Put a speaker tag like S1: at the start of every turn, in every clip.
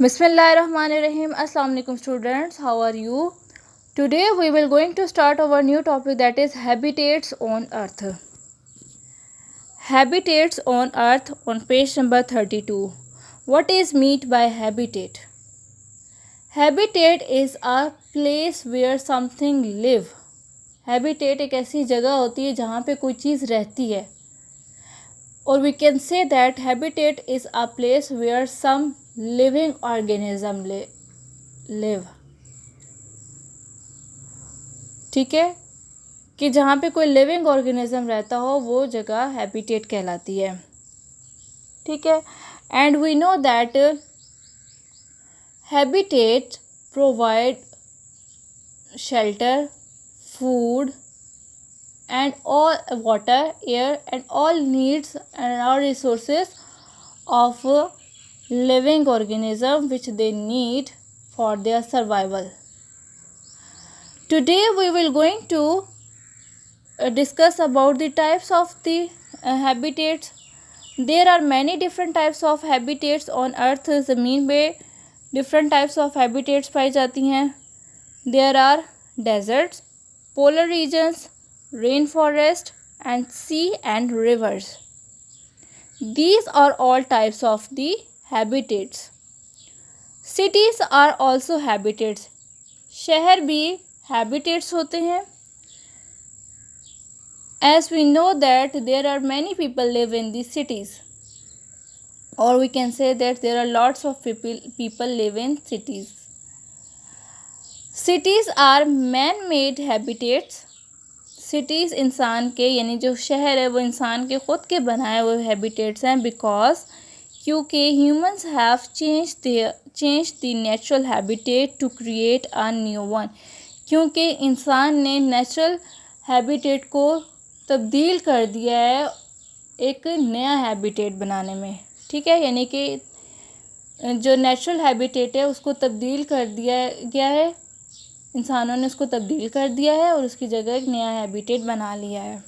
S1: Bismillahirrahmanirrahim. Assalamu alaikum students. How are you? Today we will going to start our new topic, that is habitats on earth. Habitats on earth on page number 32. What is meant by habitat? Habitat is a place where something live. Habitat एक ऐसी जगह होती है जहाँ पे कोई चीज़ रहती है. Or we can say that habitat is a place where some living organism live. ठीक है, कि जहाँ पे कोई लिविंग ऑर्गेनिज्म रहता हो वो जगह हैबिटेट कहलाती है. ठीक है, and we know that habitat provide shelter, food and all water, air and all needs and all resources of living organism which they need for their survival. Today we will going to discuss about the types of the habitats. There are many different types of habitats on earth. ज़मीन पे different types of habitats पाई जाती हैं. There are deserts, polar regions, rainforest and sea and rivers. These are all types of the habitats. Cities are also habitats. शहर भी habitats होते हैं. As we know that there are many people live in the cities, or we can say that there are lots of people live in cities. Cities are man-made habitats. Cities इंसान के, यानी जो शहर है वो इंसान के ख़ुद के बनाए हुए हैबिटेट्स हैं. बिकॉज क्योंकि humans have change the natural habitat to create a new one. क्योंकि इंसान ने नेचुरल हैबिटेट को तब्दील कर दिया है एक नया हैबिटेट बनाने में. ठीक है, यानी कि जो नेचुरल हैबिटेट है उसको तब्दील कर दिया गया है, इंसानों ने उसको तब्दील कर दिया है और उसकी जगह एक नया हैबिटेट बना लिया है.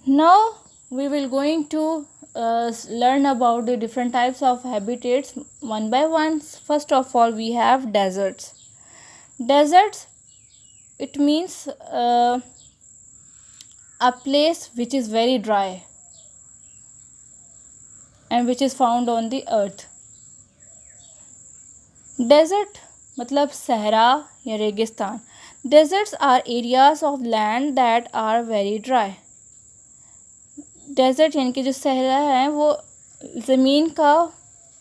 S1: Now we will going to learn about the different types of habitats one by one. First of all we have deserts. Deserts, it means a place which is very dry and which is found on the earth. Desert मतलब सहरा या रेगिस्तान. Deserts are areas of land that are very dry. Desert यानी कि जो सहरा है वो ज़मीन का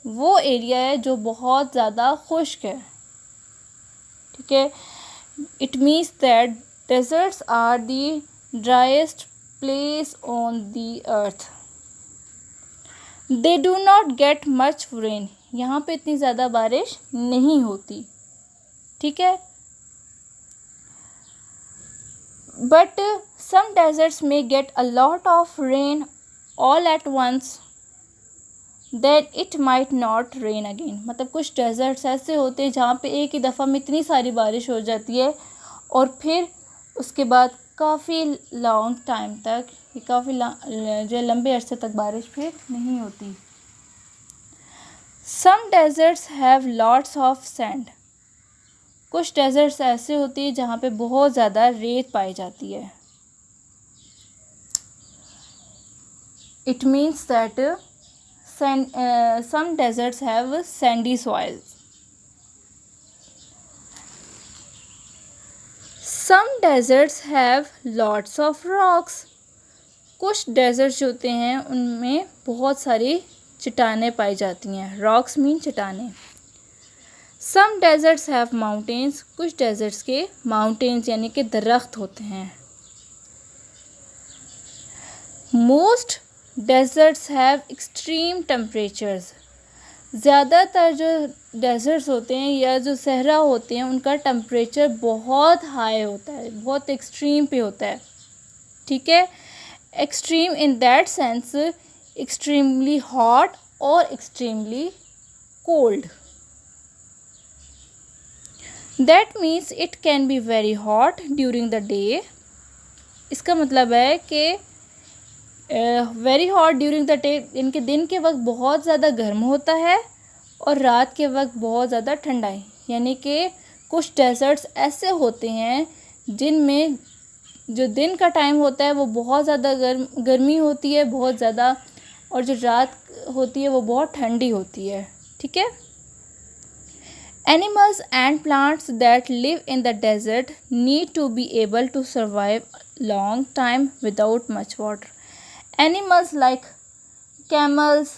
S1: वो एरिया है जो बहुत ज़्यादा खुश्क है. ठीक है, it means that deserts are the driest place on the earth. They do not get much rain. यहाँ पे इतनी ज़्यादा बारिश नहीं होती. ठीक है, बट सम डेजर्ट्स में get a lot of rain all at once, then it might not rain again. मतलब कुछ डेजर्ट्स ऐसे होते हैं जहाँ पे एक ही दफ़ा में इतनी सारी बारिश हो जाती है और फिर उसके बाद काफ़ी लॉन्ग टाइम तक, काफ़ी जो लंबे अरसे तक बारिश फिर नहीं होती. Some deserts have lots of sand. कुछ डेजर्ट्स ऐसे होती है जहाँ पे बहुत ज़्यादा रेत पाई जाती है. It means that some deserts have sandy soils. Some deserts have lots of rocks. कुछ डेजर्ट्स होते हैं उनमें बहुत सारी चट्टानें पाई जाती हैं. रॉक्स मीन चट्टानें. Some deserts have mountains. कुछ डेजर्ट्स के माउंटेन्स यानी कि दरख्त होते हैं. Most deserts have extreme temperatures. ज़्यादातर जो डेजर्ट्स होते हैं या जो सहरा होते हैं उनका टेम्परेचर बहुत हाई होता है, बहुत एक्सट्रीम पे होता है. ठीक है, extreme in that sense extremely hot or extremely cold. That means it can be very hot during the day. इसका मतलब है कि very hot during the day, इनके दिन के वक्त बहुत ज़्यादा गर्म होता है और रात के वक्त बहुत ज़्यादा ठंडा है। यानी कि कुछ डेजर्ट्स ऐसे होते हैं जिनमें जो दिन का टाइम होता है वो बहुत ज़्यादा गर्मी होती है बहुत ज़्यादा, और जो रात होती है वो बहुत ठंडी होती है। ठीक है। Animals and plants that live in the desert need to be able to survive long time without much water. Animals like camels,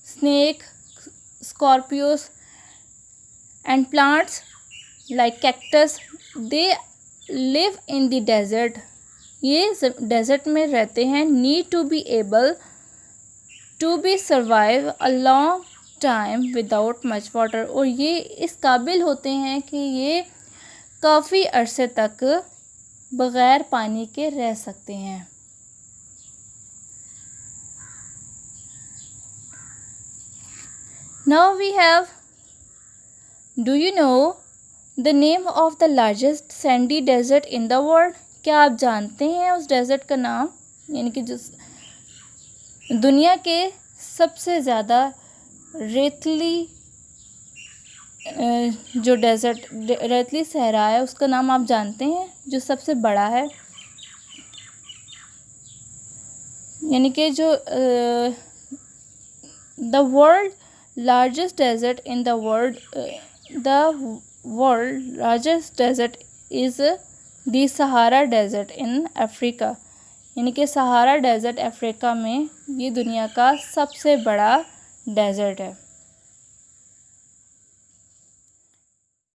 S1: snake, scorpions, and plants like cactus, they live in the desert. ये desert में रहते हैं। Need to be able to be survive a long time without much water, और ये इस काबिल होते हैं कि ये काफ़ी अरसे तक बग़ैर पानी के रह सकते हैं। Now we have, do you know the name of the largest sandy desert in the world? क्या आप जानते हैं उस डेजर्ट का नाम? यानी कि जो दुनिया के सबसे ज़्यादा रेतली जो डेजर्ट रेतली सहरा है उसका नाम आप जानते हैं, जो सबसे बड़ा है? यानी कि जो the world largest desert in the world, the world largest desert is the Sahara desert in Africa. यानी कि सहारा डेजर्ट अफ्रीका में ये दुनिया का सबसे बड़ा डेजर्ट है।